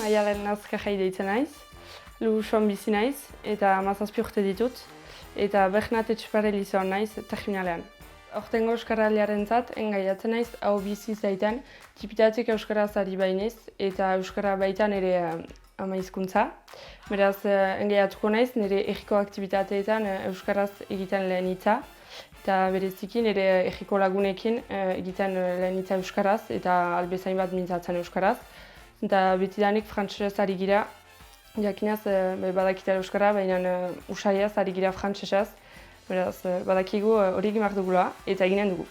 Maialen Azkarrai deitzen naiz, Lubusuan bizi naiz eta 17 urte ditut, eta Bernat Etxepare lizeoan naiz terminalean. Aurtengo euskaraldiarentzat engaiatzen naiz hau bizi zaiten txipitatik euskaraz ari bainez eta euskara baitan ere ama hizkuntza. Beraz, engaiatuko naiz nire herriko aktibitateetan euskaraz egiten lehen hitza. Eta bereziki nire herriko lagunekin egiten lehen hitza euskaraz eta albezain bat mintzatzen euskaraz. Eta betidanik frantsesez ari gira, jakinaz badakitela euskara, baina usaiaz ari gira frantsesez. Beraz, badakigu hori egin behar dugula eta eginen dugu.